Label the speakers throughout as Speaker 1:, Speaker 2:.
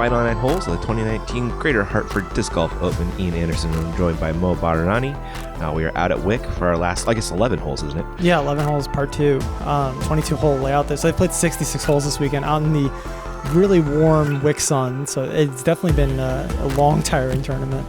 Speaker 1: final 9 holes of the 2019 Greater Hartford Disc Golf Open. Ian Anderson and I'm joined by Mahmoud Bahrani. We are out at Wick for our last, 11 holes, isn't it?
Speaker 2: Yeah, 11 holes, part 2. 22-hole layout there. So they played 66 holes this weekend out in the really warm Wick sun. So it's definitely been a long, tiring tournament.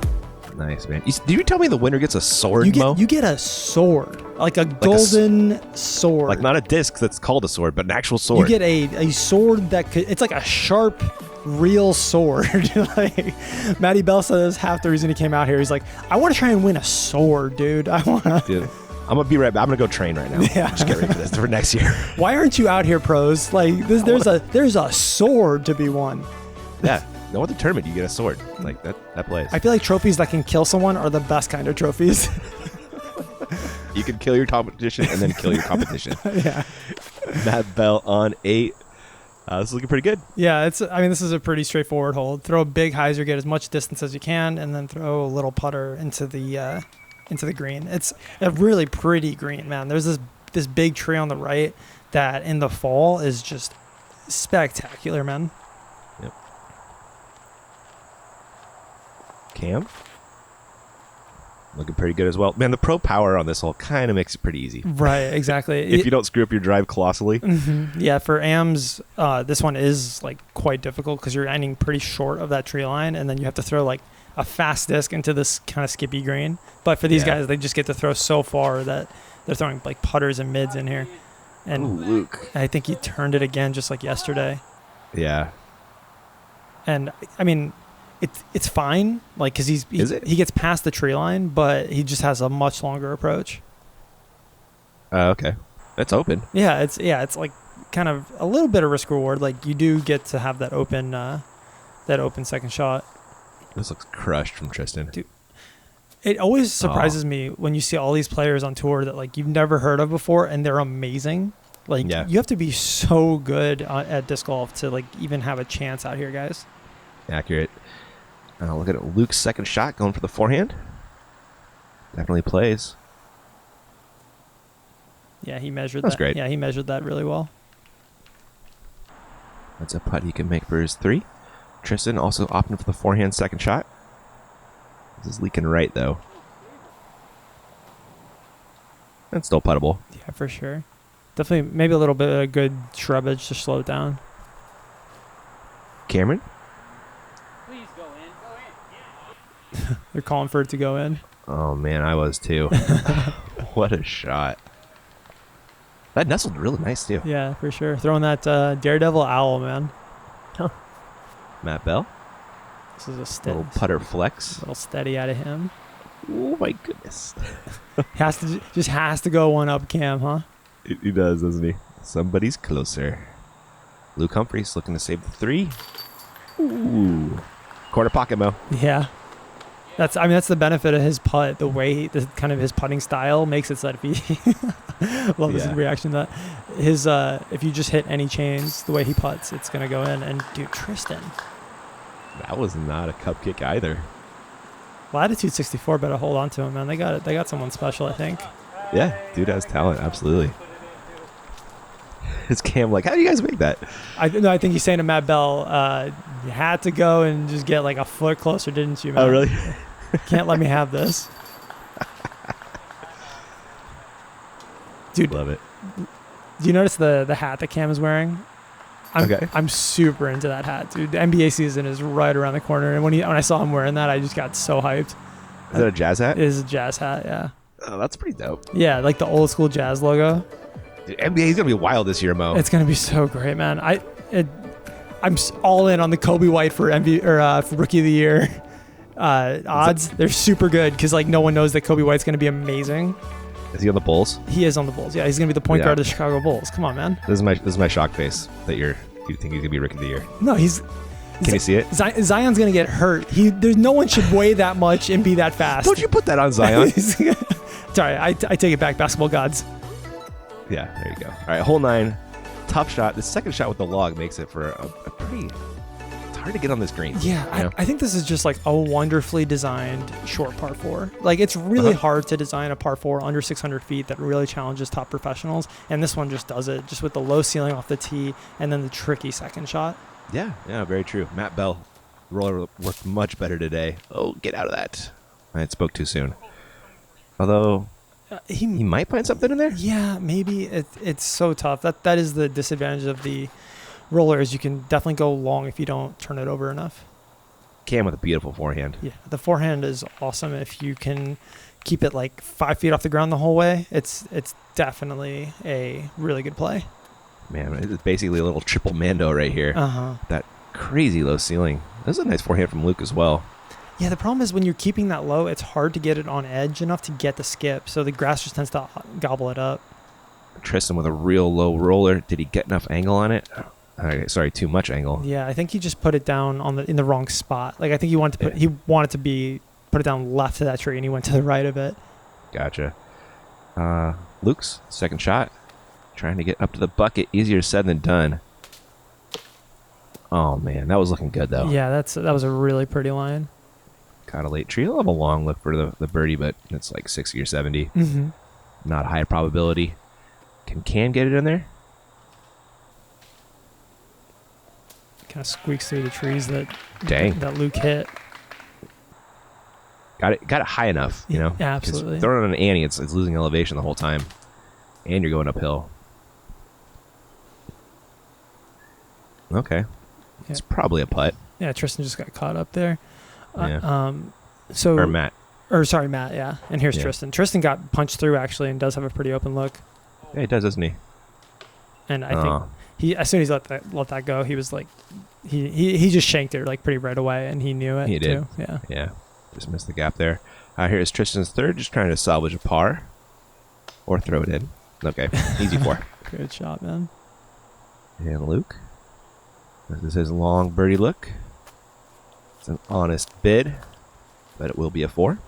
Speaker 1: Nice, man. Did you tell me the winner gets a sword, Mo?
Speaker 2: You get a sword. Like a golden sword.
Speaker 1: Like not a disc that's called a sword, but an actual sword.
Speaker 2: You get a sword it's like a sharp, real sword. Like Matty Bell says half the reason he came out here, he's like, I want to try and win a sword, dude. Dude,
Speaker 1: I'm going to be right back. I'm going to go train right now. Yeah. Just get ready for this for next year.
Speaker 2: Why aren't you out here, pros? Like there's a sword to be won.
Speaker 1: Yeah. No other tournament you get a sword. Like that plays.
Speaker 2: I feel like trophies that can kill someone are the best kind of trophies.
Speaker 1: You can kill your competition and then kill your competition.
Speaker 2: Yeah.
Speaker 1: Matt Bell on 8. This is looking pretty good.
Speaker 2: Yeah, this is a pretty straightforward hole. Throw a big hyzer, get as much distance as you can, and then throw a little putter into the green. It's a really pretty green, man. There's this big tree on the right that in the fall is just spectacular, man.
Speaker 1: Yep. Cam? Looking pretty good as well. Man, the pro power on this hole kind of makes it pretty easy.
Speaker 2: Right, exactly.
Speaker 1: If you don't screw up your drive colossally.
Speaker 2: Mm-hmm. Yeah, for AMs, this one is like quite difficult because you're ending pretty short of that tree line, and then you have to throw like a fast disc into this kind of skippy green. But for these guys, they just get to throw so far that they're throwing like putters and mids in here. And
Speaker 1: ooh, Luke.
Speaker 2: I think he turned it again just like yesterday.
Speaker 1: Yeah.
Speaker 2: And I mean, it's fine, like because he gets past the tree line, but he just has a much longer approach.
Speaker 1: Okay, that's open.
Speaker 2: Yeah, it's like kind of a little bit of risk reward. Like you do get to have that open second shot.
Speaker 1: This looks crushed from Tristan.
Speaker 2: Dude, it always surprises me when you see all these players on tour that like you've never heard of before, and they're amazing. Like you have to be so good at disc golf to like even have a chance out here, guys.
Speaker 1: Accurate. Look at Luke's second shot going for the forehand. Definitely plays.
Speaker 2: Yeah, he measured
Speaker 1: That's
Speaker 2: that.
Speaker 1: Great.
Speaker 2: Yeah, he measured that really well.
Speaker 1: That's a putt he can make for his 3. Tristan also opting for the forehand second shot. This is leaking right, though. That's still puttable.
Speaker 2: Yeah, for sure. Definitely maybe a little bit of good shrubbage to slow it down.
Speaker 1: Cameron?
Speaker 2: They're calling for it to go in.
Speaker 1: Oh, man, I was too. What a shot. That nestled really nice, too.
Speaker 2: Yeah, for sure. Throwing that Daredevil owl, man.
Speaker 1: Huh. Matt Bell.
Speaker 2: This is a steady,
Speaker 1: little putter flex.
Speaker 2: little steady out of him.
Speaker 1: Oh, my goodness.
Speaker 2: Just has to go one up, Cam, huh?
Speaker 1: He does, doesn't he? Somebody's closer. Luke Humphries looking to save the 3. Ooh. Corner pocket, Mo.
Speaker 2: Yeah. That's the benefit of his putt. The way the kind of his putting style makes it so that if he love his reaction to that his if you just hit any chains the way he putts, it's gonna go in. And dude, Tristan,
Speaker 1: that was not a cup kick either.
Speaker 2: Latitude 64 better hold on to him, man. They got someone special, I think.
Speaker 1: Yeah, dude has talent, absolutely. It's Cam like, how do you guys make that?
Speaker 2: I think he's saying to Matt Bell, you had to go and just get like a foot closer, didn't you, man?
Speaker 1: Oh, really?
Speaker 2: Can't let me have this. Dude,
Speaker 1: love it.
Speaker 2: Do you notice the hat that Cam is wearing? I'm super into that hat, dude. The NBA season is right around the corner, and when I saw him wearing that, I just got so hyped.
Speaker 1: Is that a Jazz hat?
Speaker 2: It is a Jazz hat, yeah.
Speaker 1: Oh, that's pretty dope.
Speaker 2: Yeah, like the old school Jazz logo.
Speaker 1: Dude, NBA's gonna be wild this year, Mo.
Speaker 2: It's gonna be so great, man. I'm all in on the Kobe White for for Rookie of the Year odds. They're super good because like no one knows that Kobe White's gonna be amazing.
Speaker 1: Is he on the Bulls?
Speaker 2: He is on the Bulls. Yeah, he's gonna be the point guard of the Chicago Bulls. Come on, man.
Speaker 1: This is my shock face that you think he's gonna be Rookie of the Year.
Speaker 2: No, Can
Speaker 1: you see it?
Speaker 2: Zion's gonna get hurt. There's no one should weigh that much and be that fast.
Speaker 1: Don't you put that on Zion?
Speaker 2: Sorry, I take it back, basketball gods.
Speaker 1: Yeah, there you go. All right, hole 9, tough shot. The second shot with the log makes it for a pretty. It's hard to get on this green.
Speaker 2: Yeah, I think this is just like a wonderfully designed short par 4. Like it's really hard to design a par 4 under 600 feet that really challenges top professionals, and this one just does it, just with the low ceiling off the tee and then the tricky second shot.
Speaker 1: Yeah, very true. Matt Bell Roller worked much better today. Oh, get out of that. I spoke too soon. Although, he might find something in there?
Speaker 2: Yeah, maybe. It's so tough. That is the disadvantage of the roller, is you can definitely go long if you don't turn it over enough.
Speaker 1: Cam with a beautiful forehand.
Speaker 2: Yeah, the forehand is awesome. If you can keep it like 5 feet off the ground the whole way, it's definitely a really good play.
Speaker 1: Man, it's basically a little triple Mando right here. That crazy low ceiling. This is a nice forehand from Luke as well.
Speaker 2: Yeah, the problem is when you're keeping that low, it's hard to get it on edge enough to get the skip, so the grass just tends to gobble it up.
Speaker 1: Tristan with a real low roller. Did he get enough angle on it? Sorry, too much angle.
Speaker 2: Yeah, I think he just put it down in the wrong spot. Like I think he wanted to put it down left of that tree, and he went to the right of it.
Speaker 1: Gotcha. Luke's second shot, trying to get up to the bucket. Easier said than done. Oh man, that was looking good though.
Speaker 2: Yeah, that was a really pretty line.
Speaker 1: Kind of late tree. He'll have a long look for the birdie, but it's like 60 or 70.
Speaker 2: Mm-hmm.
Speaker 1: Not a high probability. Can Cam get it in there?
Speaker 2: Kind of squeaks through the trees that Luke hit.
Speaker 1: Got it high enough, you know?
Speaker 2: Yeah, absolutely.
Speaker 1: Throwing on an ante, it's losing elevation the whole time. And you're going uphill. Okay. Yeah. It's probably a putt.
Speaker 2: Yeah, Tristan just got caught up there.
Speaker 1: Yeah.
Speaker 2: Or
Speaker 1: Matt.
Speaker 2: Sorry, Matt, yeah. And here's Tristan. Tristan got punched through, actually, and does have a pretty open look.
Speaker 1: Yeah, he does, doesn't he?
Speaker 2: And I think as soon as he let that go, he was like, he just shanked it like pretty right away, and he knew it.
Speaker 1: He did.
Speaker 2: Too. Yeah.
Speaker 1: Yeah. Just missed the gap there. Here's Tristan's third, just trying to salvage a par. Or throw it in. Okay. Easy four.
Speaker 2: Good shot, man.
Speaker 1: And Luke. This is his long birdie look. It's an honest bid, but it will be a 4.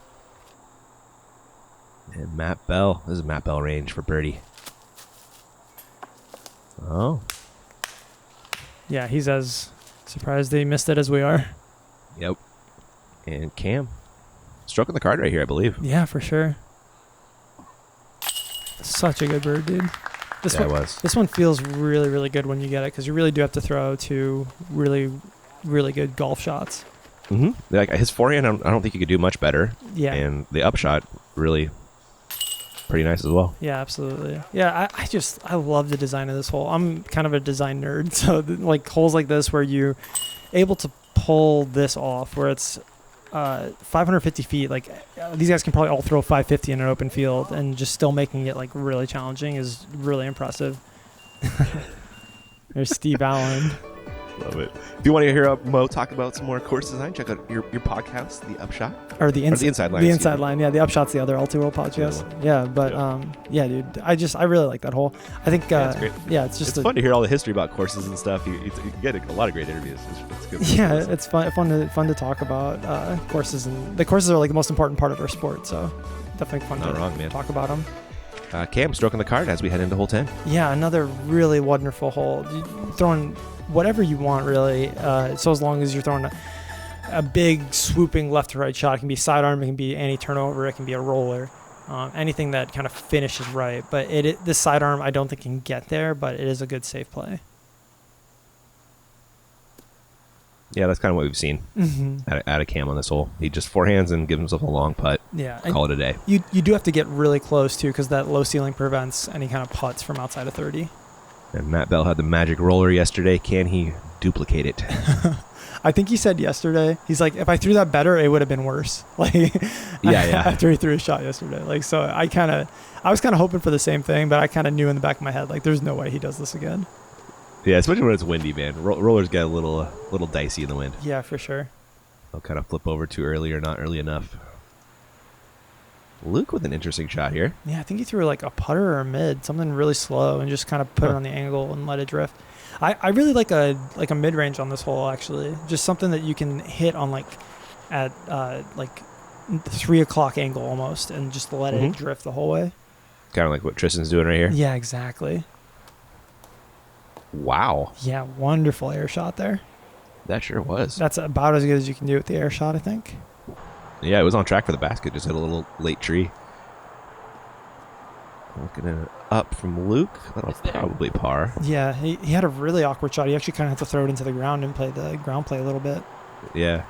Speaker 1: And Matt Bell. This is Matt Bell range for birdie. Oh.
Speaker 2: Yeah, he's as surprised they missed it as we are.
Speaker 1: Yep. And Cam. Stroking the card right here, I believe.
Speaker 2: Yeah, for sure. Such a good bird, dude. This one feels really, really good when you get it, because you really do have to throw 2 really, really good golf shots.
Speaker 1: Mm-hmm. Like his forehand, I don't think he could do much better.
Speaker 2: Yeah.
Speaker 1: And the upshot, really pretty nice as well.
Speaker 2: Yeah, absolutely. Yeah, I love the design of this hole. I'm kind of a design nerd, so like holes like this where you're able to pull this off, where it's 550 feet. Like these guys can probably all throw 550 in an open field, and just still making it like really challenging is really impressive. There's Steve Allen.
Speaker 1: Love it. If you want to hear Mo talk about some more course design, check out your podcast, The Upshot.
Speaker 2: Or the Inside Line. The Inside Line, yeah. The Upshot's the other L2O podcast. Yeah, but yeah, dude. I really like that hole. I think it's great. Yeah, it's
Speaker 1: fun to hear all the history about courses and stuff. You get a lot of great interviews. It's good.
Speaker 2: Yeah, it's fun to talk about courses, and the courses are like the most important part of our sport. So definitely fun to talk about them.
Speaker 1: Cam stroking the card as we head into hole 10.
Speaker 2: Yeah, another really wonderful hole. Throwing whatever you want, really. So as long as you're throwing a big swooping left to right shot, it can be sidearm, it can be anti-turnover, it can be a roller, anything that kind of finishes right. But this sidearm, I don't think can get there, but it is a good safe play.
Speaker 1: Yeah, that's kind of what we've seen out of Cam on this hole. He just forehands and gives himself a long putt.
Speaker 2: Yeah,
Speaker 1: call it a day.
Speaker 2: You do have to get really close too, because that low ceiling prevents any kind of putts from outside of 30.
Speaker 1: And Matt Bell had the magic roller yesterday. Can he duplicate it?
Speaker 2: I think he said yesterday, he's like, if I threw that better, it would have been worse. Like,
Speaker 1: yeah.
Speaker 2: After he threw a shot yesterday, like, so I was kind of hoping for the same thing, but I kind of knew in the back of my head, like, there's no way he does this again.
Speaker 1: Yeah, especially when it's windy, man. Rollers get a little dicey in the wind.
Speaker 2: Yeah, for sure.
Speaker 1: They'll kind of flip over too early or not early enough. Luke with an interesting shot here.
Speaker 2: Yeah, I think he threw like a putter or a mid, something really slow, and just kind of put it on the angle and let it drift. I really like a mid range on this hole, actually. Just something that you can hit on like at like 3 o'clock angle almost, and just let it drift the whole way.
Speaker 1: Kind of like what Tristan's doing right here.
Speaker 2: Yeah, exactly.
Speaker 1: Wow.
Speaker 2: Yeah, wonderful air shot there.
Speaker 1: That sure was.
Speaker 2: That's about as good as you can do with the air shot, I think.
Speaker 1: Yeah, it was on track for the basket. Just hit a little late tree. Looking at it up from Luke. That'll probably par.
Speaker 2: Yeah, he had a really awkward shot. He actually kind of had to throw it into the ground and play the ground play a little bit.
Speaker 1: Yeah.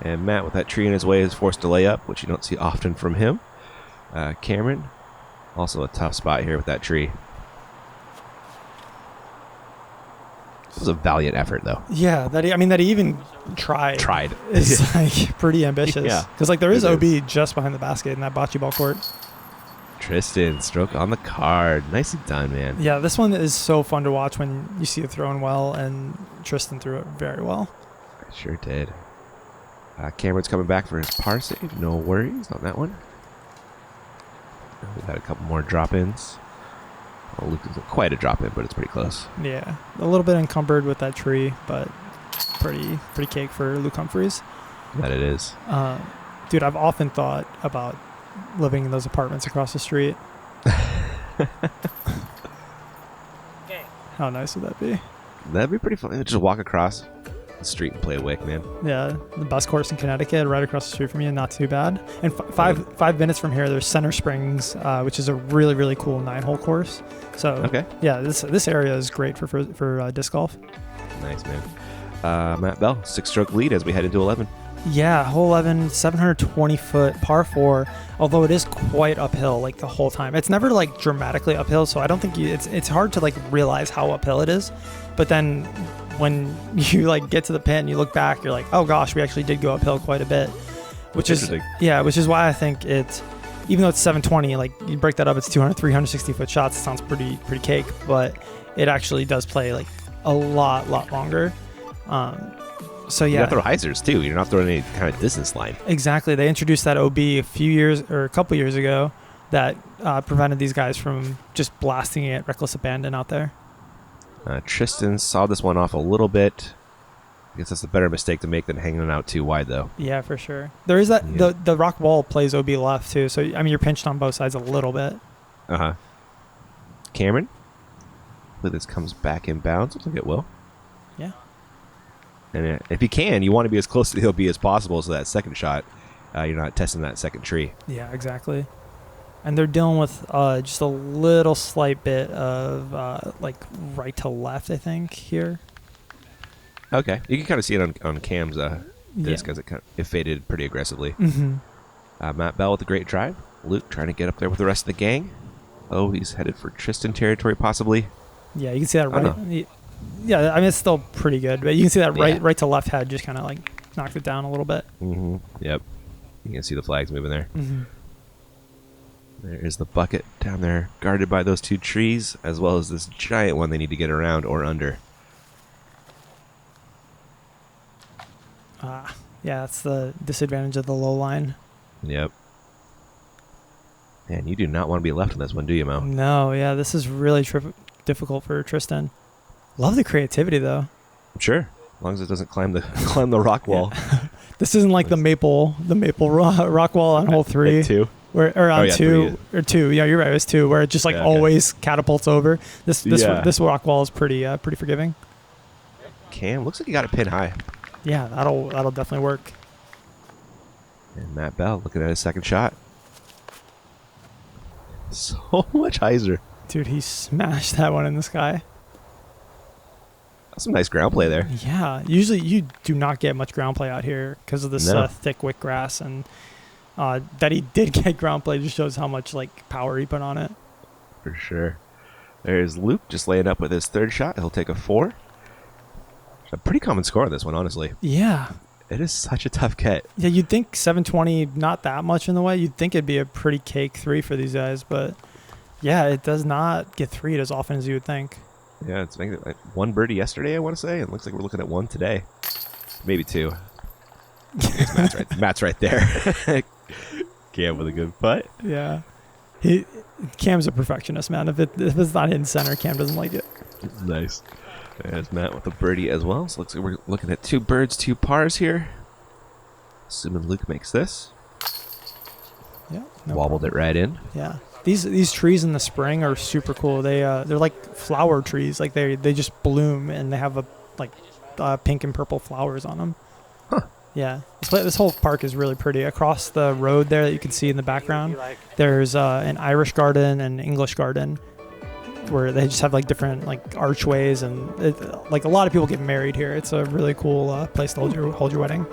Speaker 1: And Matt, with that tree in his way, is forced to lay up, which you don't see often from him. Cameron, also a tough spot here with that tree. It was a valiant effort, though.
Speaker 2: Yeah, that he even tried. It's like pretty ambitious. Yeah. Because like there is OB just behind the basket in that bocce ball court.
Speaker 1: Tristan, stroke on the card. Nicely done, man.
Speaker 2: Yeah, this one is so fun to watch when you see it thrown well, and Tristan threw it very well.
Speaker 1: I sure did. Cameron's coming back for his par save. No worries on that one. We've had a couple more drop-ins. Well, Luke isn't quite a drop-in, but it's pretty close.
Speaker 2: Yeah, a little bit encumbered with that tree, but pretty cake for Luke Humphries.
Speaker 1: That it is.
Speaker 2: Dude, I've often thought about living in those apartments across the street. How nice would that be?
Speaker 1: That'd be pretty fun. Just walk across the street and play a wick, man.
Speaker 2: Yeah, the bus course in Connecticut, right across the street from you, not too bad. And 5 minutes from here, there's Center Springs, which is a really, really cool 9-hole course. So, okay. Yeah, this area is great for disc golf.
Speaker 1: Nice, man. Matt Bell, 6-stroke lead as we head into 11.
Speaker 2: Yeah, hole 11, 720-foot par 4, although it is quite uphill like the whole time. It's never like dramatically uphill, so I don't think it's hard to like realize how uphill it is. But then when you like get to the pit and you look back, you're like, oh gosh, we actually did go uphill quite a bit. Which is why I think it's, even though it's 720, like you break that up, it's 360-foot shots. It sounds pretty cake, but it actually does play like a lot longer. So yeah,
Speaker 1: you got to throw hyzers too. You're not throwing any kind of distance line.
Speaker 2: Exactly. They introduced that OB a couple years ago that prevented these guys from just blasting it reckless abandon out there.
Speaker 1: Tristan saw this one off a little bit. I guess that's a better mistake to make than hanging out too wide, though.
Speaker 2: Yeah, for sure. There is that the rock wall plays OB left too, so I mean you're pinched on both sides a little bit.
Speaker 1: Cameron, hopefully this comes back in bounds. Looks like it will.
Speaker 2: Yeah.
Speaker 1: And if you can, you want to be as close to the OB as possible, so that second shot, you're not testing that second tree.
Speaker 2: Yeah, exactly. And they're dealing with just a little slight bit of like right to left, I think, here.
Speaker 1: Okay. You can kind of see it on Cam's disc because it faded pretty aggressively.
Speaker 2: Mm-hmm.
Speaker 1: Matt Bell with a great drive. Luke trying to get up there with the rest of the gang. Oh, he's headed for Tristan territory possibly.
Speaker 2: Yeah, you can see that right. Yeah, I mean, it's still pretty good, but you can see that right to left head just kind of like knocked it down a little bit.
Speaker 1: Mm-hmm. Yep. You can see the flags moving there.
Speaker 2: Mm-hmm.
Speaker 1: There is the bucket down there, guarded by those two trees, as well as this giant one they need to get around or under.
Speaker 2: Yeah, that's the disadvantage of the low line.
Speaker 1: Yep. Man, you do not want to be left on this one, do you, Mo?
Speaker 2: No, yeah, this is really difficult for Tristan. Love the creativity, though.
Speaker 1: Sure, as long as it doesn't climb the rock wall.
Speaker 2: Yeah. This isn't like the maple rock wall on hole 3.
Speaker 1: 2.
Speaker 2: Or on 2 or 2. Yeah, you're right. It was 2, where it just always catapults over. This rock wall is pretty forgiving.
Speaker 1: Cam looks like you got it pin high.
Speaker 2: Yeah, that'll definitely work.
Speaker 1: And Matt Bell looking at his second shot. So much hyzer.
Speaker 2: Dude, he smashed that one in the sky.
Speaker 1: That's some nice ground play there.
Speaker 2: Yeah, usually you do not get much ground play out here because of this thick wick grass, and that he did get ground play just shows how much like power he put on it.
Speaker 1: For sure. There's Luke just laying up with his third shot. He'll take a 4. A pretty common score on this one, honestly.
Speaker 2: Yeah.
Speaker 1: It is such a tough cut.
Speaker 2: Yeah, you'd think 720, not that much in the way. You'd think it'd be a pretty cake 3 for these guys, but yeah, it does not get 3'd as often as you would think.
Speaker 1: Yeah, it's making like 1 birdie yesterday, I want to say. It looks like we're looking at 1 today. Maybe 2. Matt's right there. Cam with a good putt.
Speaker 2: Yeah. Cam's a perfectionist, man. If it's not in center, Cam doesn't like it.
Speaker 1: Nice. There's Matt with a birdie as well. So looks like we're looking at 2 birds, 2 pars here. Assuming Luke makes this.
Speaker 2: Yeah.
Speaker 1: Wobbled it right in.
Speaker 2: Yeah. These trees in the spring are super cool. They're like flower trees. Like they just bloom and they have pink and purple flowers on them.
Speaker 1: Huh.
Speaker 2: Yeah. This whole park is really pretty. Across the road there that you can see in the background, there's an Irish garden and an English garden. where they just have like different like archways, and like a lot of people get married here. It's a really cool place to hold your wedding.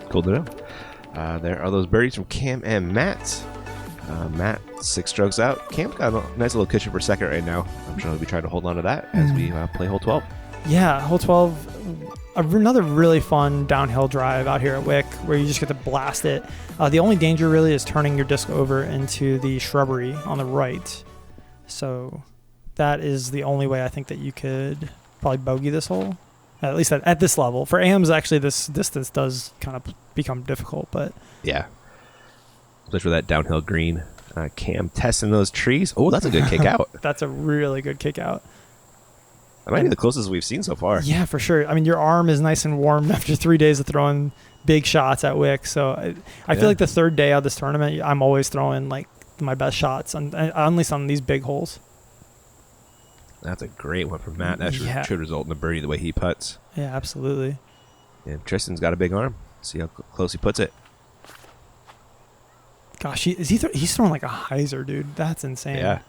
Speaker 1: Cool to know. There are those birdies from Cam and Matt. Matt 6 strokes out. Cam got a nice little cushion for second right now. I'm sure he'll be trying to hold on to that as we play hole 12.
Speaker 2: Yeah, hole 12. Another really fun downhill drive out here at Wick where you just get to blast it. The only danger really is turning your disc over into the shrubbery on the right. So that is the only way I think that you could probably bogey this hole, at least at this level. For AMs, actually, this distance does kind of become difficult, but
Speaker 1: yeah, especially that downhill green. Cam testing those trees. Oh, that's a good kick out.
Speaker 2: That's a really good kick out.
Speaker 1: That might be the closest we've seen so far.
Speaker 2: Yeah, for sure. I mean, your arm is nice and warm after 3 days of throwing big shots at Wick. So I feel like the third day of this tournament, I'm always throwing like my best shots, at least on these big holes.
Speaker 1: That's a great one from Matt. That should result in a birdie the way he putts.
Speaker 2: Yeah, absolutely.
Speaker 1: And Tristan's got a big arm. See how close he puts it.
Speaker 2: Gosh, he's throwing like a hyzer, dude. That's insane.
Speaker 1: Yeah.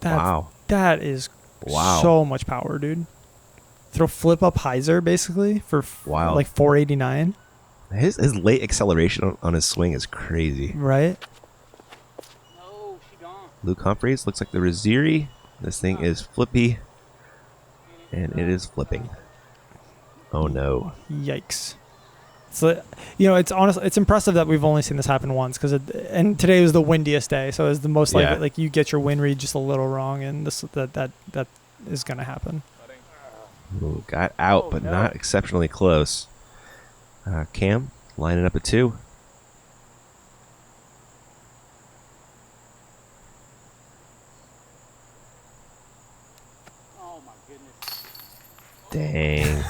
Speaker 2: Wow. That is so much power, dude. Throw flip up hyzer basically for like 489.
Speaker 1: His late acceleration on his swing is crazy.
Speaker 2: Right?
Speaker 3: No, she gone.
Speaker 1: Luke Humphries looks like the Raziri. This thing is flippy. And it is flipping. Oh no.
Speaker 2: Yikes. So, it's impressive that we've only seen this happen once and today was the windiest day, so it's the most likely like you get your wind read just a little wrong, and that is going to happen.
Speaker 1: Ooh, got out, but not exceptionally close. Cam lining up a 2.
Speaker 3: Oh my
Speaker 1: goodness. Dang.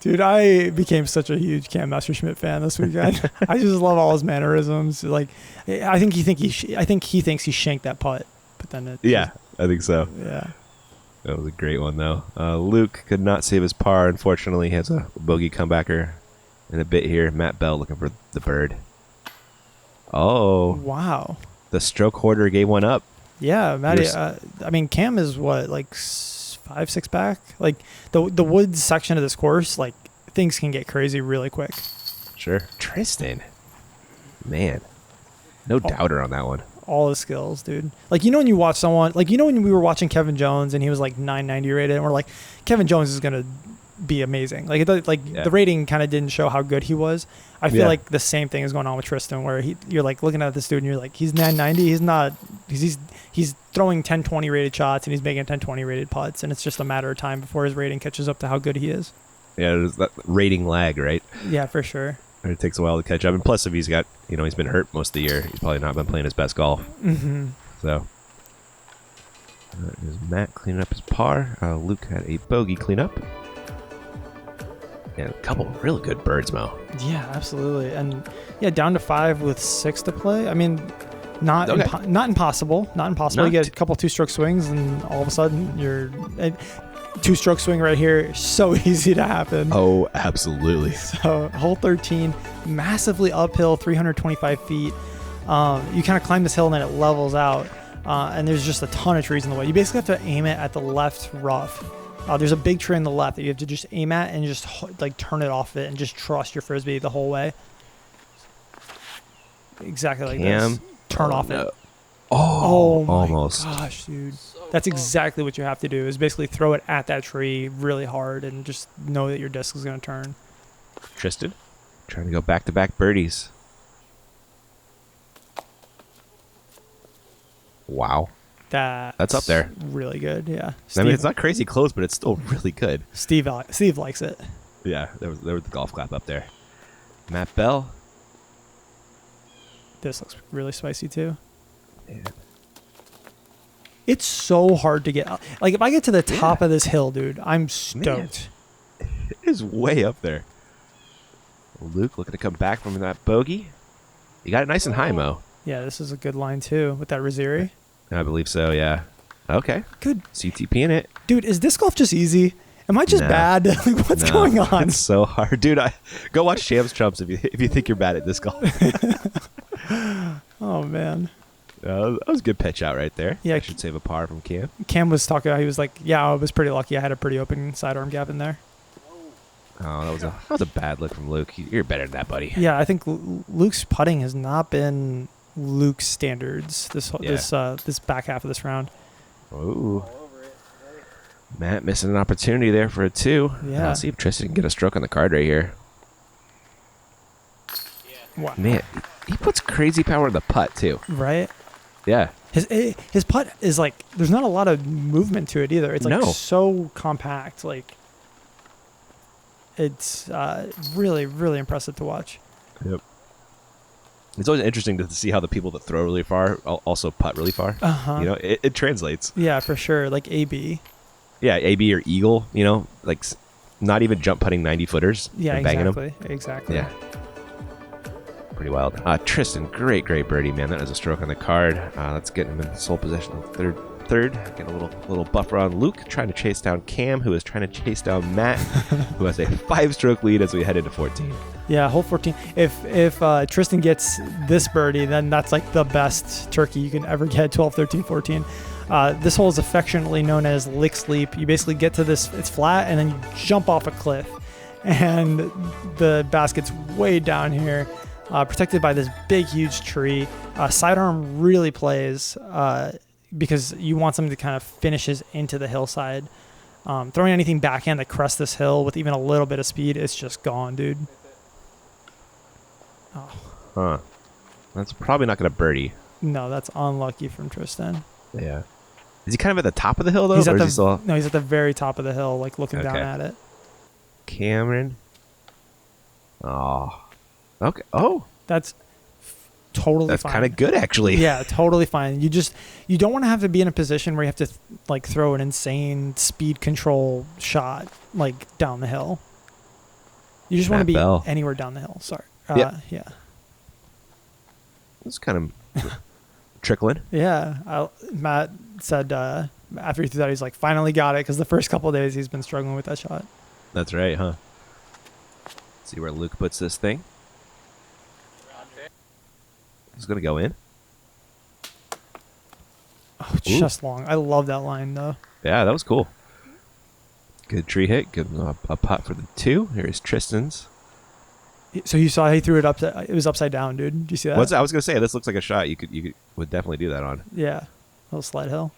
Speaker 2: Dude, I became such a huge Cam Messerschmidt fan this weekend. I just love all his mannerisms. Like, I think he thinks he shanked that putt, but then
Speaker 1: I think so.
Speaker 2: Yeah,
Speaker 1: that was a great one though. Luke could not save his par. Unfortunately, he has a bogey comebacker in a bit here. Matt Bell looking for the bird. Oh
Speaker 2: wow!
Speaker 1: The stroke hoarder gave one up.
Speaker 2: Yeah, Matty. I mean, Cam is what, like 5-6 back. Like the woods section of this course, like things can get crazy really quick.
Speaker 1: Sure. Tristan, man, no doubter on that one.
Speaker 2: All the skills, dude. Like, when you watch someone, like, when we were watching Kevin Jones and he was like 990 rated, and we're like, Kevin Jones is gonna be amazing. Like, the rating kind of didn't show how good he was. I feel like the same thing is going on with Tristan, where you're like looking at this dude and you're like, he's 990. He's not. He's throwing 1020 rated shots and he's making 1020 rated putts, and it's just a matter of time before his rating catches up to how good he is.
Speaker 1: Yeah, there's that rating lag, right?
Speaker 2: Yeah, for sure.
Speaker 1: It takes a while to catch up, and plus, if he's got, he's been hurt most of the year, he's probably not been playing his best golf.
Speaker 2: Mm-hmm.
Speaker 1: So, there's Matt cleaning up his par. Luke had a bogey cleanup. And a couple really good birds, Mo.
Speaker 2: Yeah, absolutely. And down to 5 with 6 to play. I mean, not impossible. Not impossible. You get a couple 2-stroke swings, and all of a sudden you're 2-stroke swing right here. So easy to happen.
Speaker 1: Oh, absolutely.
Speaker 2: So hole 13, massively uphill, 325 feet. You kind of climb this hill and then it levels out, and there's just a ton of trees in the way. You basically have to aim it at the left rough. There's a big tree on the left that you have to just aim at and just like turn it off it and just trust your frisbee the whole way. Exactly like this. Turn off it.
Speaker 1: Oh
Speaker 2: my
Speaker 1: almost.
Speaker 2: Gosh, dude. That's exactly what you have to do, is basically throw it at that tree really hard and just know that your disc is going to turn.
Speaker 1: Tristan, trying to go back-to-back birdies. Wow. That's up there.
Speaker 2: Really good, yeah.
Speaker 1: I mean, it's not crazy close, but it's still really good.
Speaker 2: Steve likes it.
Speaker 1: Yeah, there was the golf clap up there. Matt Bell.
Speaker 2: This looks really spicy too.
Speaker 1: Man.
Speaker 2: It's so hard to get up. Like, if I get to the top of this hill, dude, I'm stoked.
Speaker 1: Man. It is way up there. Luke looking to come back from that bogey. You got it nice and high, Mo.
Speaker 2: Yeah, this is a good line too with that Raziri.
Speaker 1: I believe so, yeah. Okay.
Speaker 2: Good.
Speaker 1: CTP in it.
Speaker 2: Dude, is disc golf just easy? Am I just
Speaker 1: No.
Speaker 2: bad? Like, what's
Speaker 1: No,
Speaker 2: going on?
Speaker 1: It's so hard, dude. Go watch Shams Trumps if you think you're bad at disc golf.
Speaker 2: Oh man.
Speaker 1: That was a good pitch out right there.
Speaker 2: Yeah.
Speaker 1: I should save a par from Cam.
Speaker 2: Cam was talking. He was like, "Yeah, I was pretty lucky. I had a pretty open sidearm gap in there."
Speaker 1: Oh, that was a bad look from Luke. You're better than that, buddy.
Speaker 2: Yeah, I think Luke's putting has not been Luke's standards this back half of this round.
Speaker 1: Ooh. Matt missing an opportunity there for a 2.
Speaker 2: Yeah.
Speaker 1: Let's see if Tristan can get a stroke on the card right here.
Speaker 2: Wow.
Speaker 1: Man, he puts crazy power in the putt too.
Speaker 2: Right.
Speaker 1: Yeah.
Speaker 2: His putt is like there's not a lot of movement to it either. It's like
Speaker 1: No.
Speaker 2: so compact. Like it's really really impressive to watch.
Speaker 1: Yep. It's always interesting to see how the people that throw really far also putt really far.
Speaker 2: Uh-huh.
Speaker 1: You know, it translates.
Speaker 2: Yeah, for sure. Like AB.
Speaker 1: Yeah, AB or Eagle, you know, like not even jump putting 90 footers.
Speaker 2: Yeah,
Speaker 1: and banging
Speaker 2: exactly.
Speaker 1: them.
Speaker 2: Exactly.
Speaker 1: Yeah. Pretty wild. Tristan, great birdie, man. That was a stroke on the card. Let's get him in sole possession of third. Get a little buffer on Luke, trying to chase down Cam, who is trying to chase down Matt, who has a 5-stroke lead as we head into 14.
Speaker 2: Yeah, hole 14. If Tristan gets this birdie, then that's like the best turkey you can ever get, 12, 13, 14. This hole is affectionately known as lick sleep. You basically get to this, it's flat, and then you jump off a cliff. And the basket's way down here, protected by this big, huge tree. Sidearm really plays because you want something that kind of finishes into the hillside. Throwing anything backhand that crests this hill with even a little bit of speed, it's just gone, dude. Oh.
Speaker 1: Huh. That's probably not going to birdie.
Speaker 2: No, that's unlucky from Tristan.
Speaker 1: Yeah. Is he kind of at the top of the hill, though?
Speaker 2: He's
Speaker 1: or
Speaker 2: at
Speaker 1: is
Speaker 2: the
Speaker 1: he still...
Speaker 2: No, he's at the very top of the hill, like looking down
Speaker 1: Okay.
Speaker 2: at it.
Speaker 1: Cameron. Oh. Okay. Oh.
Speaker 2: That's totally
Speaker 1: That's
Speaker 2: fine.
Speaker 1: kind of good, actually.
Speaker 2: Yeah, totally fine. You don't want to have to be in a position where you have to like throw an insane speed control shot like down the hill. You just want to
Speaker 1: Matt
Speaker 2: be
Speaker 1: Bell.
Speaker 2: anywhere down the hill. Sorry. Yeah.
Speaker 1: It's kind of trickling.
Speaker 2: Yeah. Matt said after he threw that, he's like, finally got it, because the first couple of days he's been struggling with that shot.
Speaker 1: That's right, huh? See where Luke puts this thing. It's going to go in.
Speaker 2: Oh, just long. I love that line, though.
Speaker 1: Yeah, that was cool. Good tree hit. Good a putt for the 2. Here's Tristan's.
Speaker 2: So you saw he threw it up. It was upside down, dude. Did you see that?
Speaker 1: I was going to say, this looks like a shot you would definitely do that on.
Speaker 2: Yeah. Little slide hill.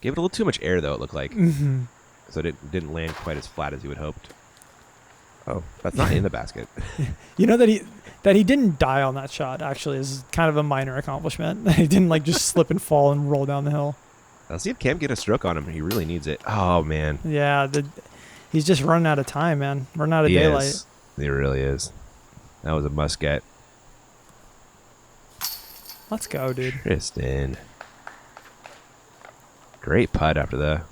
Speaker 1: Gave it a little too much air, though, it looked like.
Speaker 2: Mm-hmm.
Speaker 1: So it didn't land quite as flat as you would hoped. Oh, that's not in the basket.
Speaker 2: You know that he didn't die on that shot, actually, is kind of a minor accomplishment. He didn't like just slip and fall and roll down the hill.
Speaker 1: Let's see if Cam get a stroke on him. He really needs it. Oh, man.
Speaker 2: Yeah, he's just running out of time, man. Running out of
Speaker 1: He
Speaker 2: daylight.
Speaker 1: is. He really is. That was a must get.
Speaker 2: Let's go, dude.
Speaker 1: Tristan. Great putt after the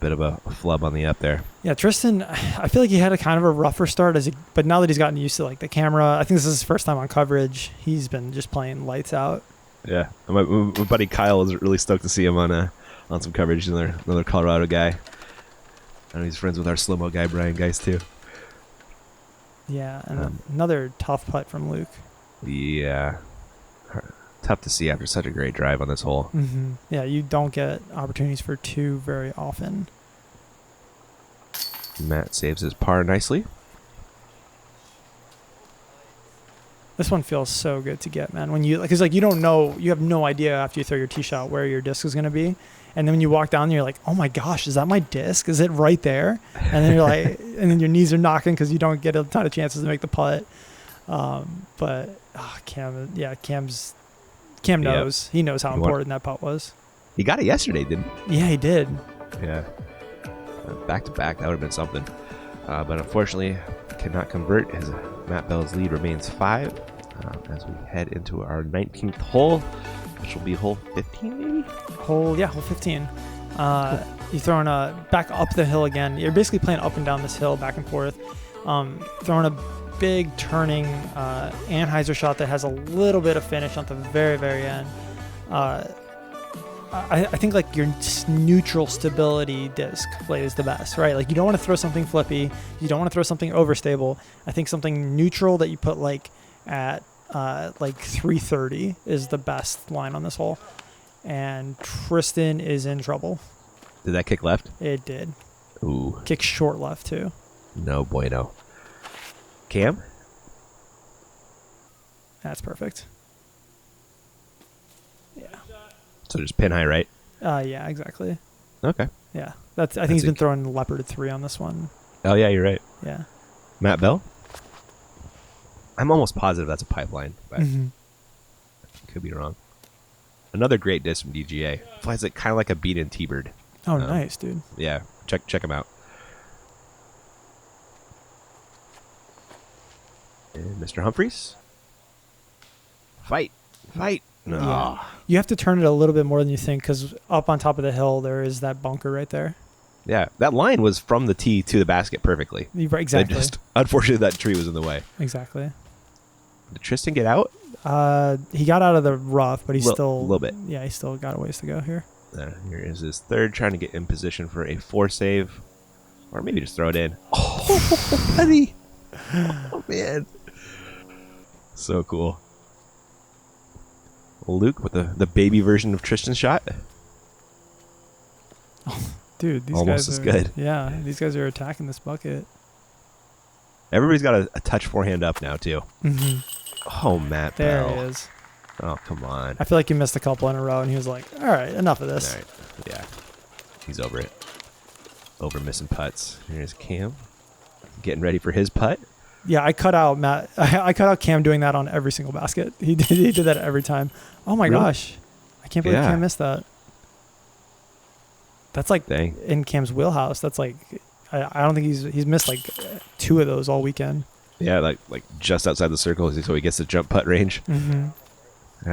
Speaker 1: bit of a flub on the up there.
Speaker 2: Yeah, Tristan, I feel like he had a kind of a rougher start, but now that he's gotten used to like the camera, I think this is his first time on coverage. He's been just playing lights out.
Speaker 1: Yeah. My buddy Kyle is really stoked to see him on some coverage. Another Colorado guy. I know he's friends with our slow-mo guy, Brian Geist, too.
Speaker 2: Yeah, and another tough putt from Luke.
Speaker 1: Yeah. Tough to see after such a great drive on this hole.
Speaker 2: Mm-hmm. Yeah, you don't get opportunities for 2 very often.
Speaker 1: Matt saves his par nicely.
Speaker 2: This one feels so good to get, man. When because like you don't know, you have no idea after you throw your tee shot where your disc is going to be, and then when you walk down, you're like, oh my gosh, is that my disc? Is it right there? And then you're like, and then your knees are knocking because you don't get a ton of chances to make the putt. But Cam knows. Yep. He knows how important that putt was.
Speaker 1: He got it yesterday, didn't
Speaker 2: he? Yeah, he did.
Speaker 1: Yeah. Back to back, that would have been something. But unfortunately, cannot convert. His Matt Bell's lead remains 5 as we head into our 19th hole, which will be hole 15, maybe?
Speaker 2: Hole 15. You're throwing back up the hill again. You're basically playing up and down this hill, back and forth. Throwing a big turning Anheuser shot that has a little bit of finish at the very, very end. I think like your neutral stability disc blade is the best, right? Like you don't want to throw something flippy, you don't want to throw something overstable. I think something neutral that you put like at like 330 is the best line on this hole. And Tristan is in trouble.
Speaker 1: Did that kick left?
Speaker 2: It did.
Speaker 1: Ooh.
Speaker 2: Kick short left too.
Speaker 1: No bueno. Cam?
Speaker 2: That's perfect. Yeah.
Speaker 1: So just pin high right?
Speaker 2: Yeah, exactly.
Speaker 1: Okay.
Speaker 2: Yeah. I think he's been throwing leopard 3 on this one.
Speaker 1: Oh, yeah, you're right.
Speaker 2: Yeah.
Speaker 1: Matt Bell? I'm almost positive that's a pipeline, but could be wrong. Another great disc from DGA. Flies it kind of like a beat-in T-bird.
Speaker 2: Oh, nice, dude.
Speaker 1: Yeah, check him out. And Mr. Humphries? Fight. No.
Speaker 2: Yeah. You have to turn it a little bit more than you think because up on top of the hill, there is that bunker right there.
Speaker 1: Yeah, that line was from the tee to the basket perfectly.
Speaker 2: Exactly.
Speaker 1: Unfortunately, that tree was in the way.
Speaker 2: Exactly.
Speaker 1: Did Tristan get out?
Speaker 2: He got out of the rough, but he's still...
Speaker 1: A little bit.
Speaker 2: Yeah, he's still got a ways to go here.
Speaker 1: Here is his third, trying to get in position for a 4 save. Or maybe just throw it in. Oh, buddy. Oh, man. So cool. Luke with the baby version of Tristan's shot.
Speaker 2: Dude, these
Speaker 1: Almost
Speaker 2: guys
Speaker 1: as
Speaker 2: are...
Speaker 1: good.
Speaker 2: Yeah, these guys are attacking this bucket.
Speaker 1: Everybody's got a touch forehand up now, too.
Speaker 2: Mm-hmm.
Speaker 1: Oh, Matt
Speaker 2: There
Speaker 1: Bell.
Speaker 2: he is.
Speaker 1: Oh, come on.
Speaker 2: I feel like he missed a couple in a row, and he was like, all right, enough of this.
Speaker 1: All right. Yeah. He's over it. Over missing putts. Here's Cam. Getting ready for his putt.
Speaker 2: Yeah, I cut out Matt. I cut out Cam doing that on every single basket. He did that every time. Oh my gosh, I can't believe Cam missed that. That's like in Cam's wheelhouse. That's like I don't think he's missed like 2 of those all weekend.
Speaker 1: Yeah, like just outside the circle, so he gets the jump putt range.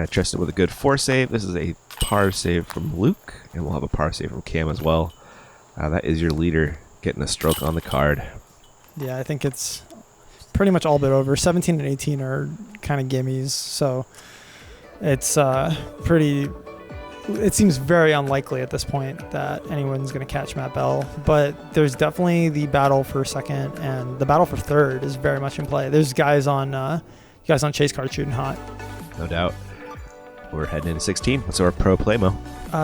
Speaker 1: Tristan with a good 4 save. This is a par save from Luke, and we'll have a par save from Cam as well. That is your leader getting a stroke on the card.
Speaker 2: Yeah, I think it's pretty much all but over. 17 and 18 are kind of gimmies, so it's pretty... It seems very unlikely at this point that anyone's going to catch Matt Bell, but there's definitely the battle for second, and the battle for third is very much in play. There's guys on chase card shooting hot.
Speaker 1: No doubt. We're heading into 16. What's our pro play, Mo?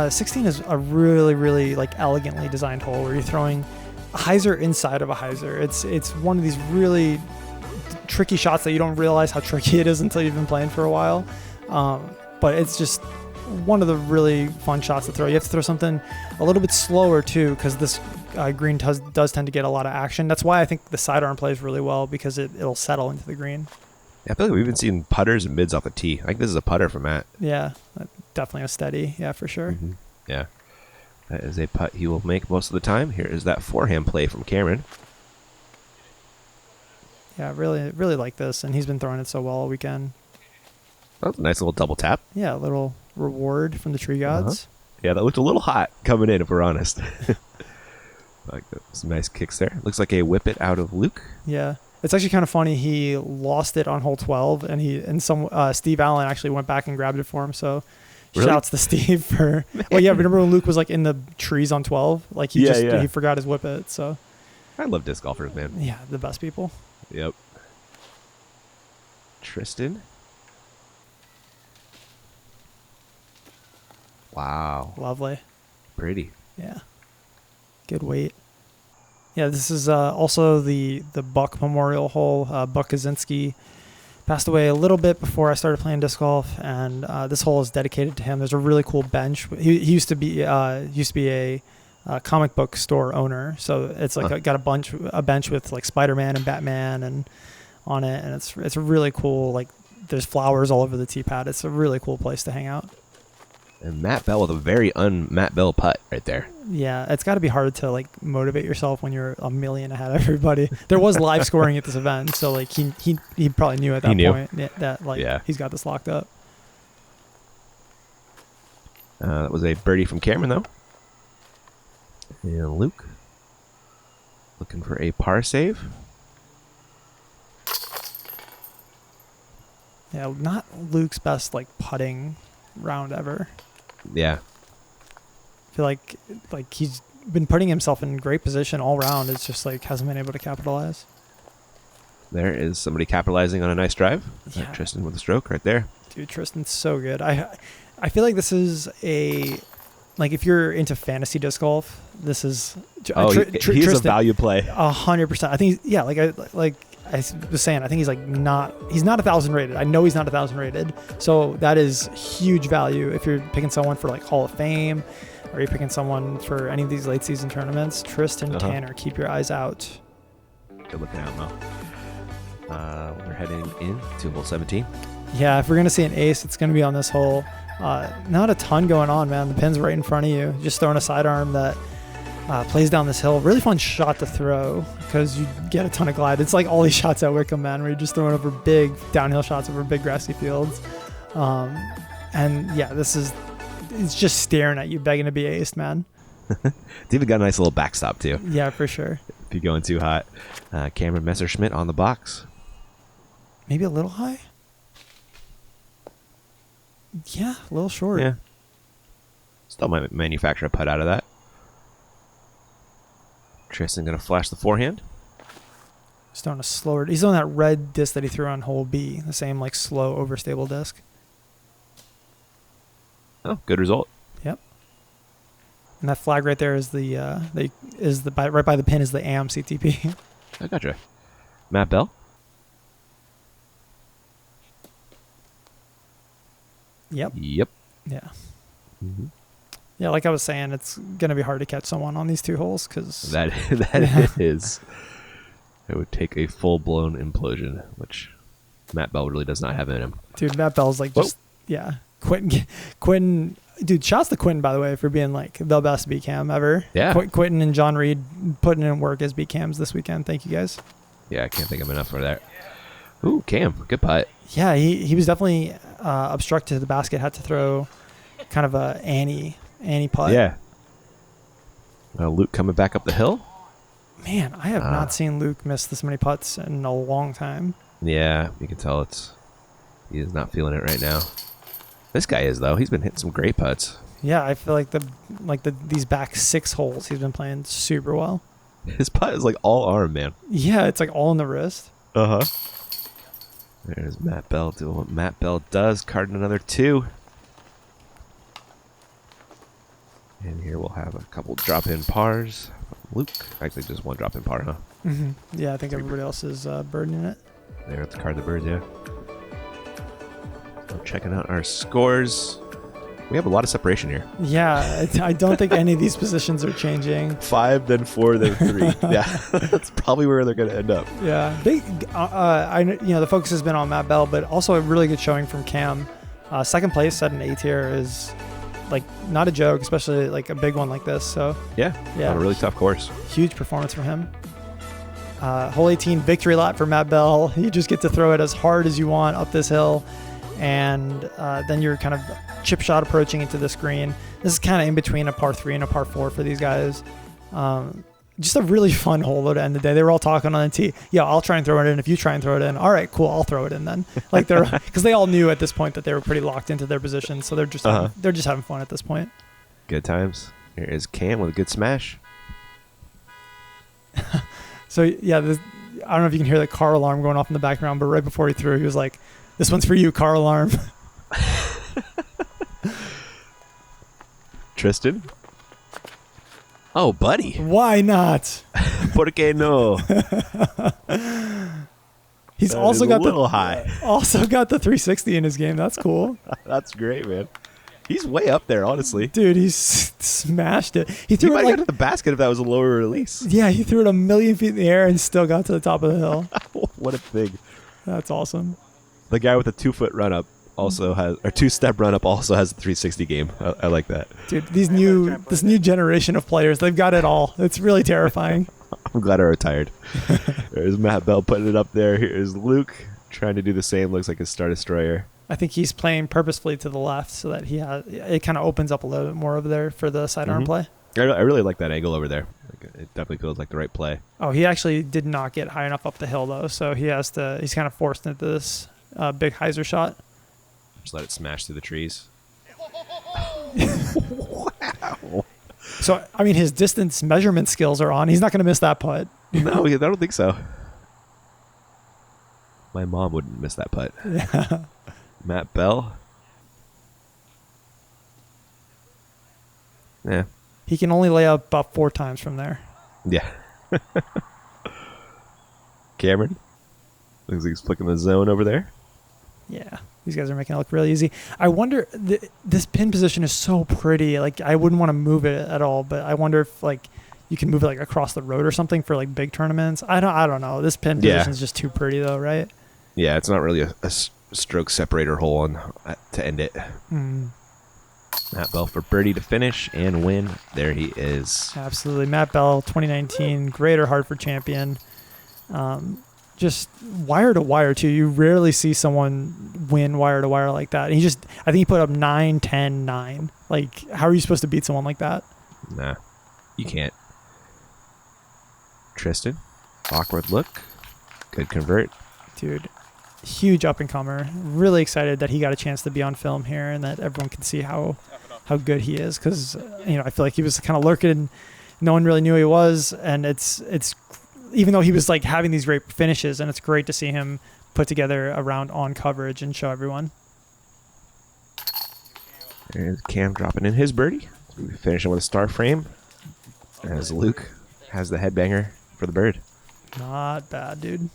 Speaker 2: 16 is a really, really like elegantly designed hole where you're throwing a hyzer inside of a hyzer. It's one of these really tricky shots that you don't realize how tricky it is until you've been playing for a while. But it's just one of the really fun shots to throw. You have to throw something a little bit slower too, because this green does tend to get a lot of action. That's why I think the sidearm plays really well, because it'll settle into the green.
Speaker 1: Yeah, I feel like we've been seeing putters and mids off the tee. I think this is a putter for Matt.
Speaker 2: Yeah, definitely a steady. Yeah, for sure.
Speaker 1: Yeah, that is a putt he will make most of the time. Here is that forehand play from Cameron.
Speaker 2: Yeah, really, really like this, and he's been throwing it so well all weekend.
Speaker 1: That was a nice little double tap.
Speaker 2: Yeah, a little reward from the tree gods.
Speaker 1: Yeah, that looked a little hot coming in, if we're honest. Like some nice kicks there. Looks like a whip it out of Luke.
Speaker 2: Yeah. It's actually kind of funny. He lost it on hole 12, and Steve Allen actually went back and grabbed it for him. So
Speaker 1: really?
Speaker 2: Shouts to Steve for. Well, yeah. Remember when Luke was like in the trees on 12? Like he forgot his whip it. So
Speaker 1: I love disc golfers, man.
Speaker 2: Yeah, the best people.
Speaker 1: Yep. Tristan. Wow.
Speaker 2: Lovely.
Speaker 1: Pretty.
Speaker 2: Yeah. Good weight. Yeah, this is also the Buck Memorial hole. Buck Kaczynski passed away a little bit before I started playing disc golf, and this hole is dedicated to him. There's a really cool bench. He used to be a comic book store owner, so it's like got a bench with like Spider-Man and Batman and on it, and it's really cool. Like there's flowers all over the tee pad. It's a really cool place to hang out.
Speaker 1: And Matt Bell with a very un-Matt Bell putt right there.
Speaker 2: Yeah, it's got to be hard to like motivate yourself when you're a million ahead of everybody. There was live scoring at this event, so like he probably knew at that point that he's got this locked up.
Speaker 1: That was a birdie from Cameron though. And Luke looking for a par save.
Speaker 2: Yeah, not Luke's best like putting round ever.
Speaker 1: Yeah.
Speaker 2: feel like he's been putting himself in great position all around. It's just like hasn't been able to capitalize.
Speaker 1: There is somebody capitalizing on a nice drive.
Speaker 2: Yeah.
Speaker 1: Tristan with a stroke right there.
Speaker 2: Dude, Tristan's so good. I feel like this is like if you're into fantasy disc golf, this is
Speaker 1: He's a value play.
Speaker 2: 100%. I think like I was saying, I think he's not 1,000 rated. I know he's not 1,000 rated. So that is huge value if you're picking someone for like Hall of Fame or you're picking someone for any of these late season tournaments. Tristan Tanner, keep your eyes out.
Speaker 1: Good looking out, Mo. We're heading into hole 17.
Speaker 2: Yeah, if we're going to see an ace, it's going to be on this hole. Not a ton going on, man. The pin's right in front of you. Just throwing a sidearm that plays down this hill. Really fun shot to throw because you get a ton of glide. It's like all these shots at Wickham, man, where you're just throwing over big downhill shots over big grassy fields. And yeah, it's just staring at you, begging to be aced, man.
Speaker 1: It's even got a nice little backstop, too.
Speaker 2: Yeah, for sure.
Speaker 1: If you're going too hot. Cameron Messerschmidt on the box.
Speaker 2: Maybe a little high? Yeah, a little short.
Speaker 1: Yeah. Still might manufacture a putt out of that. Tristan going to flash the forehand.
Speaker 2: He's throwing a slower. He's on that red disc that he threw on hole B, the same like slow overstable disc.
Speaker 1: Oh, good result.
Speaker 2: Yep. And that flag right there is right by the pin is the AM CTP.
Speaker 1: I gotcha. Matt Bell.
Speaker 2: Yep.
Speaker 1: Yep.
Speaker 2: Yeah.
Speaker 1: Mm-hmm.
Speaker 2: Yeah, like I was saying, it's going to be hard to catch someone on these two holes because...
Speaker 1: That is. It would take a full-blown implosion, which Matt Bell really does not have in him.
Speaker 2: Dude, Matt Bell's like just... Yeah. Quinten... Dude, shouts to Quinten, by the way, for being like the best B-cam ever.
Speaker 1: Yeah.
Speaker 2: Quinten and John Reed putting in work as B-cams this weekend. Thank you, guys.
Speaker 1: Yeah, I can't think of enough for that. Ooh, Cam. Good putt.
Speaker 2: Yeah, he was definitely obstructed to the basket. Had to throw kind of a Annie putt.
Speaker 1: Yeah. Luke coming back up the hill.
Speaker 2: Man, I have not seen Luke miss this many putts in a long time.
Speaker 1: Yeah, you can tell he is not feeling it right now. This guy is, though. He's been hitting some great putts.
Speaker 2: Yeah, I feel like these back 6 holes he's been playing super well.
Speaker 1: His putt is like all arm, man.
Speaker 2: Yeah, it's like all in the wrist.
Speaker 1: Uh-huh. There's Matt Bell doing what Matt Bell does, carding another 2. And here we'll have a couple drop-in pars. Luke, actually just one drop-in par, huh?
Speaker 2: Mm-hmm. Yeah, I think everybody else is burdening it.
Speaker 1: There, let's card the birds, yeah. So checking out our scores. We have a lot of separation here.
Speaker 2: Yeah, I don't think any of these positions are changing.
Speaker 1: 5, then 4, then 3. Yeah, that's probably where they're going to end up.
Speaker 2: Yeah, the focus has been on Matt Bell, but also a really good showing from Cam. Second place at an A tier is like not a joke, especially like a big one like this. So
Speaker 1: yeah, on a really tough course.
Speaker 2: Huge performance from him. Hole 18 victory lap for Matt Bell. You just get to throw it as hard as you want up this hill, and then you're kind of chip shot approaching into this green. This is kind of in between a par 3 and a par 4 for these guys. Just a really fun hole though to end the day. They were all talking on the tee. Yeah, I'll try and throw it in if you try and throw it in. All right, cool. I'll throw it in then. Like because they all knew at this point that they were pretty locked into their position, so they're just having fun at this point.
Speaker 1: Good times. Here is Cam with a good smash.
Speaker 2: So yeah, I don't know if you can hear the car alarm going off in the background, but right before he threw, he was like, "This one's for you, car alarm."
Speaker 1: Tristan. Oh, buddy.
Speaker 2: Why not?
Speaker 1: ¿Por qué no?
Speaker 2: He's also got
Speaker 1: high.
Speaker 2: Also got the 360 in his game. That's cool.
Speaker 1: That's great, man. He's way up there, honestly.
Speaker 2: Dude, he's smashed it. He
Speaker 1: might have got to the basket if that was a lower release.
Speaker 2: Yeah, he threw it 1,000,000 feet in the air and still got to the top of the hill.
Speaker 1: What a thing.
Speaker 2: That's awesome.
Speaker 1: The guy with a 2-foot run up also has, or 2-step run up also has a 360 game. I like that.
Speaker 2: Dude, this new generation of players, they've got it all. It's really terrifying.
Speaker 1: I'm glad I retired. There's Matt Bell putting it up there. Here's Luke trying to do the same. Looks like a Star Destroyer.
Speaker 2: I think he's playing purposefully to the left so that it kind of opens up a little bit more over there for the sidearm play.
Speaker 1: I really like that angle over there. It definitely feels like the right play.
Speaker 2: Oh, he actually did not get high enough up the hill though, so he's kind of forced into this big hyzer shot.
Speaker 1: Just let it smash through the trees.
Speaker 2: So, I mean, his distance measurement skills are on. He's not going to miss that putt.
Speaker 1: No, I don't think so. My mom wouldn't miss that putt.
Speaker 2: Yeah.
Speaker 1: Matt Bell. Yeah.
Speaker 2: He can only lay up about 4 times from there.
Speaker 1: Yeah. Cameron. Looks like he's flicking the zone over there.
Speaker 2: Yeah. These guys are making it look really easy. I wonder, this pin position is so pretty. Like, I wouldn't want to move it at all, but I wonder if, like, you can move it, like, across the road or something for, like, big tournaments. I don't know. This pin position is just too pretty, though, right?
Speaker 1: Yeah, it's not really a stroke separator hole to end it. Matt Bell for birdie to finish and win. There he is.
Speaker 2: Absolutely. Matt Bell, 2019 Greater Hartford champion. Just wire to wire, too. You rarely see someone win wire to wire like that. And I think he put up 9, 10, 9. Like, how are you supposed to beat someone like that?
Speaker 1: Nah, you can't. Tristan, awkward look. Good convert.
Speaker 2: Dude, huge up-and-comer. Really excited that he got a chance to be on film here and that everyone can see how good he is. Because, I feel like he was kind of lurking. No one really knew who he was. And it's even though he was like having these great finishes, and it's great to see him put together a round on coverage and show everyone.
Speaker 1: There's Cam dropping in his birdie. Finishing with a star frame. As Luke has the headbanger for the bird.
Speaker 2: Not bad, dude.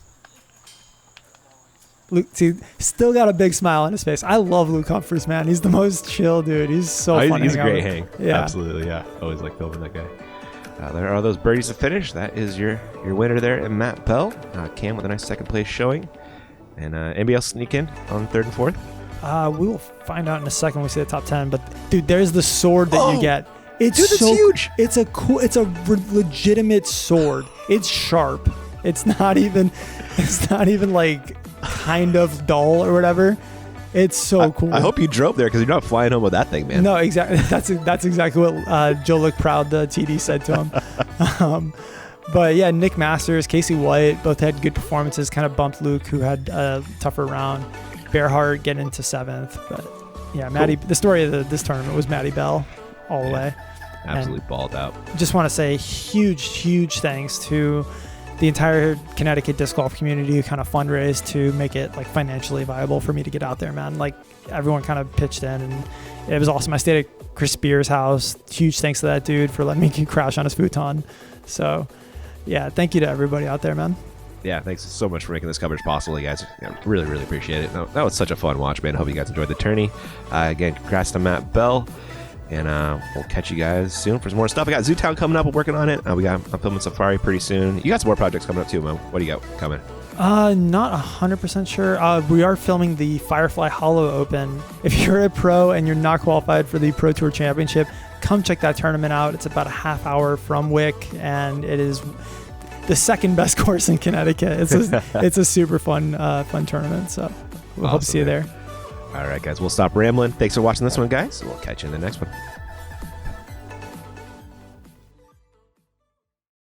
Speaker 2: Luke, see, still got a big smile on his face. I love Luke Humphries, man. He's the most chill dude. He's so fun.
Speaker 1: He's a
Speaker 2: hang out
Speaker 1: great
Speaker 2: with.
Speaker 1: hang.
Speaker 2: Yeah.
Speaker 1: Absolutely, yeah. Always like filming that guy. There are those birdies to finish. That is your winner there, and Matt Bell. Cam with a nice second place showing. And anybody else sneak in on third and fourth?
Speaker 2: We will find out in a second when we see the top 10. But dude, there's the sword that you get. It's
Speaker 1: dude,
Speaker 2: so
Speaker 1: that's huge.
Speaker 2: It's a legitimate sword. It's sharp. It's not even like kind of dull or whatever. It's so cool.
Speaker 1: I hope you drove there because you're not flying home with that thing, man.
Speaker 2: No, exactly. That's exactly what Joe Look Proud, the TD, said to him. But yeah, Nick Masters, Casey White, both had good performances. Kind of bumped Luke, who had a tougher round. Bearhart getting into 7th. But yeah, Maddie. Cool. The story of this tournament was Maddie Bell all the way.
Speaker 1: Absolutely balled out.
Speaker 2: Just want to say huge thanks to the entire Connecticut disc golf community who kind of fundraised to make it like financially viable for me to get out there, man. Like everyone kind of pitched in and it was awesome. I stayed at Chris Spears' house. Huge thanks to that dude for letting me crash on his futon. So yeah, thank you to everybody out there, man.
Speaker 1: Yeah, thanks so much for making this coverage possible, you guys. Yeah, really appreciate it. No, that was such a fun watch, man. Hope you guys enjoyed the tourney. Again, congrats to Matt Bell. And we'll catch you guys soon for some more stuff. We got Zootown coming up. We're working on it. I'm filming Safari pretty soon. You got some more projects coming up too, Mo. What do you got coming?
Speaker 2: Not 100% sure. We are filming the Firefly Hollow Open. If you're a pro and you're not qualified for the Pro Tour Championship, come check that tournament out. It's about a half hour from Wick, and it is the second best course in Connecticut. It's a super fun tournament. So we'll hope to see you there.
Speaker 1: All right, guys, we'll stop rambling. Thanks for watching this one, guys. We'll catch you in the next one.